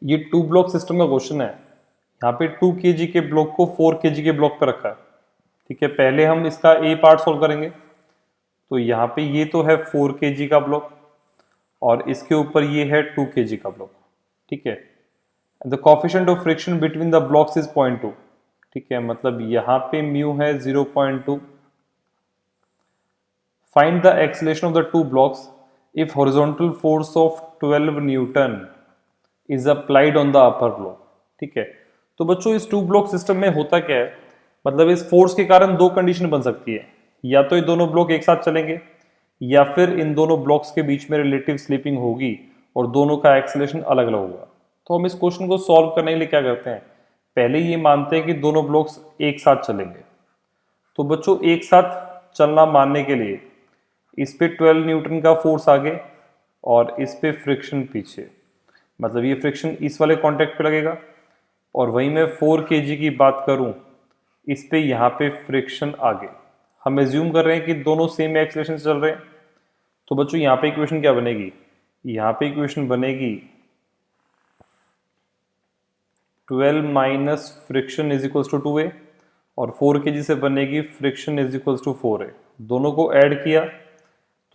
ये 2 block system का question है। यहाँ पे 2 kg के ब्लॉक को 4 kg के ब्लॉक पे रखा है। ठीक है, पहले हम इसका ए पार्ट सॉल्व करेंगे। तो यहाँ पे ये तो है 4 kg का ब्लॉक और इसके ऊपर ये है 2 kg का ब्लॉक। ठीक है, the coefficient of friction between the blocks is 0.2। ठीक है, मतलब यहाँ पे म्यू है 0.2। Find the acceleration of the 2 blocks if horizontal force of 12 Newton is applied on the upper block. ठीक है, तो बच्चों इस 2 ब्लॉक सिस्टम में होता क्या है, मतलब इस फोर्स के कारण 2 कंडीशन बन सकती है। या तो ये दोनों ब्लॉक एक साथ चलेंगे या फिर इन दोनों ब्लॉक्स के बीच में रिलेटिव स्लिपिंग होगी और दोनों का एक्सेलरेशन अलग अलग होगा। तो हम इस क्वेश्चन को सॉल्व करने के लिए क्या करते हैं, पहले ये मानते हैं कि दोनों ब्लॉक्स एक साथ चलेंगे। तो बच्चों एक साथ चलना मानने के लिए इस पे 12 न्यूटन का फोर्स आगे और इस पे फ्रिक्शन पीछे, मतलब ये फ्रिक्शन इस वाले कॉन्टैक्ट पे लगेगा। और वहीं मैं 4 kg की बात करूं, इस पे यहाँ पे फ्रिक्शन आगे। हम एज्यूम कर रहे हैं कि दोनों सेम एक्सेलरेशन से चल रहे हैं। तो बच्चों यहाँ पे इक्वेशन क्या बनेगी, यहाँ पे इक्वेशन बनेगी 12 minus friction is equals to 2a और 4 kg से बनेगी friction is equals to 4a। दोनों को ऐड किया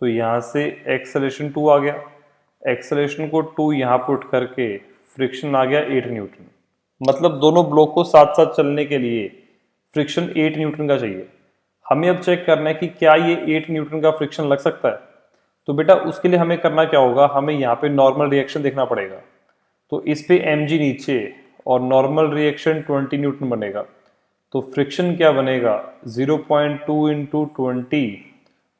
तो यहाँ से एक्सेलरेशन 2 आ गया, एक्सेलरेशन को 2 यहाँ पुट करके फ्रिक्शन आ गया 8 न्यूटन। मतलब दोनों ब्लॉक को साथ साथ चलने के लिए फ्रिक्शन 8 न्यूटन का चाहिए। हमें अब चेक करना है कि क्या ये 8 न्यूटन का फ्रिक्शन लग सकता है। तो बेटा उसके लिए हमें करना क्या होगा, हमें यहाँ पे नॉर्मल रिएक्शन देखना पड़ेगा। तो इस पे mg नीचे और नॉर्मल रिएक्शन 20 न्यूटन बनेगा। तो फ्रिक्शन क्या बनेगा 0.2 इंटू 20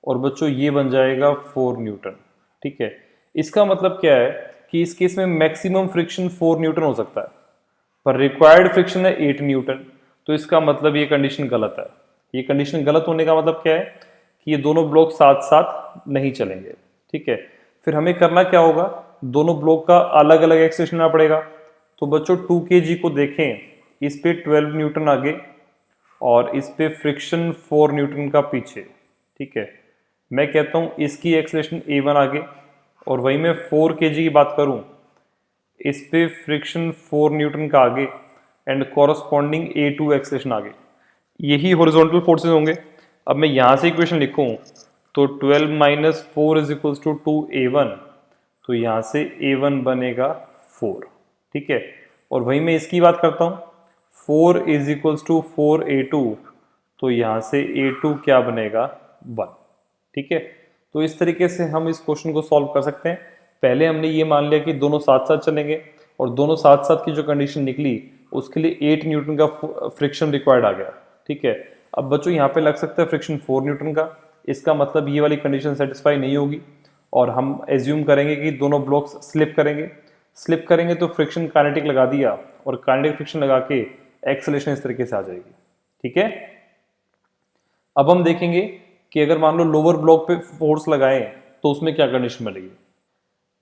और बच्चों ये बन जाएगा 4 न्यूटन। ठीक है, इसका मतलब क्या है कि इस केस में मैक्सिमम फ्रिक्शन 4 न्यूटन हो सकता है, पर रिक्वायर्ड फ्रिक्शन है 8 न्यूटन। तो इसका मतलब ये कंडीशन गलत है। ये कंडीशन गलत होने का मतलब क्या है कि ये दोनों ब्लॉक साथ साथ नहीं चलेंगे। ठीक है, फिर हमें करना क्या होगा, दोनों ब्लॉक का अलग अलग एक्सेलरेशन लेना पड़ेगा। तो बच्चों 2 kg को देखें, इस पे 12 न्यूटन आगे और इस पे फ्रिक्शन 4 न्यूटन का पीछे। ठीक है, मैं कहता हूं इसकी एक्सेलरेशन a1 आगे और वहीं मैं 4 kg की बात करूं, इस पे फ्रिक्शन 4 न्यूटन का आगे एंड कॉरस्पॉन्डिंग a2 एक्सेलरेशन आगे। यही हॉरिजॉन्टल फोर्सेस होंगे। अब मैं यहां से इक्वेशन लिखूं तो 12 minus 4 is equals to 2a1, तो यहां से a1 बनेगा 4। ठीक है, और वहीं मैं इसकी बात करता हूं 4 इज इक्वल्स टू 4a2, तो यहां से a2 क्या बनेगा 1। ठीक है, तो इस तरीके से हम इस क्वेश्चन को सॉल्व कर सकते हैं। पहले हमने ये मान लिया कि दोनों साथ साथ चलेंगे और दोनों साथ साथ की जो कंडीशन निकली उसके लिए 8 न्यूटन का फ्रिक्शन रिक्वायर्ड आ गया। ठीक है, अब बच्चों यहाँ पे लग सकता है फ्रिक्शन 4 न्यूटन का। इसका मतलब ये वाली कंडीशन सेटिस्फाई नहीं होगी और हम एज्यूम करेंगे कि दोनों ब्लॉक्स स्लिप करेंगे। स्लिप करेंगे तो फ्रिक्शन काइनेटिक लगा दिया और काइनेटिक फ्रिक्शन लगा के एक्सेलरेशन इस तरीके से आ जाएगी। ठीक है, अब हम देखेंगे कि अगर मान लो लोअर ब्लॉक पे फोर्स लगाएं तो उसमें क्या कंडीशन मिलेगी।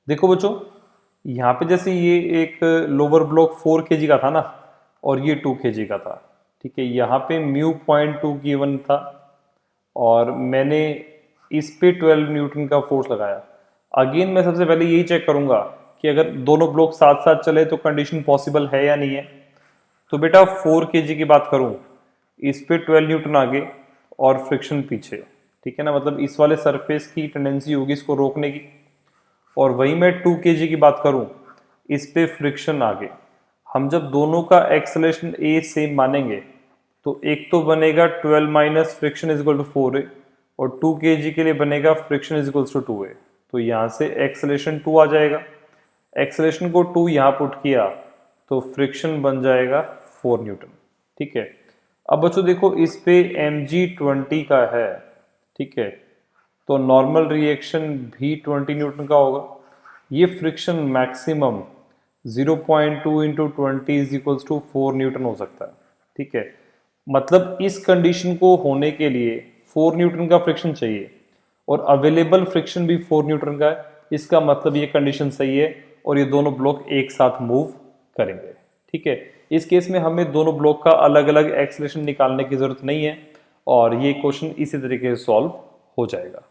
देखो बच्चों, यहाँ पे जैसे ये एक लोअर ब्लॉक 4 kg का था ना और ये 2 kg का था। ठीक है, यहाँ पे म्यू 0.2 गिवन था और मैंने इस पे 12 न्यूटन का फोर्स लगाया। अगेन मैं सबसे पहले यही चेक करूंगा कि अगर दोनों ब्लॉक साथ साथ चले तो कंडीशन पॉसिबल है या नहीं है। तो बेटा 4 kg की बात करूं, इस पे 12 न्यूटन आगे और फ्रिक्शन पीछे। ठीक है ना, मतलब इस वाले सरफेस की टेंडेंसी होगी इसको रोकने की। और वहीं मैं 2 kg की बात करूं, इस पे फ्रिक्शन आगे। हम जब दोनों का एक्सेलरेशन ए सेम मानेंगे तो एक तो बनेगा 12 minus friction is equal to 4a और 2 kg के लिए बनेगा friction is equal to 2a। तो यहाँ से एक्सेलरेशन 2 आ जाएगा, एक्सेलरेशन को 2 यहाँ पुट किया तो फ्रिक्शन बन जाएगा 4 न्यूटन। ठीक है, अब बच्चों देखो इस पे mg 20 का है। ठीक है, तो नॉर्मल रिएक्शन भी 20 न्यूटन का होगा। ये friction maximum 0.2 into 20 is equals to 4 newton हो सकता है। ठीक है, मतलब इस कंडीशन को होने के लिए 4 न्यूटन का फ्रिक्शन चाहिए और अवेलेबल फ्रिक्शन भी 4 न्यूटन का है। इसका मतलब ये कंडीशन सही है और ये दोनों ब्लॉक एक साथ मूव करेंगे। ठीक है, इस केस में हमें दोनों ब्लॉक का अलग अलग एक्सेलरेशन निकालने की जरूरत नहीं है और ये क्वेश्चन इसी तरीके से सॉल्व हो जाएगा।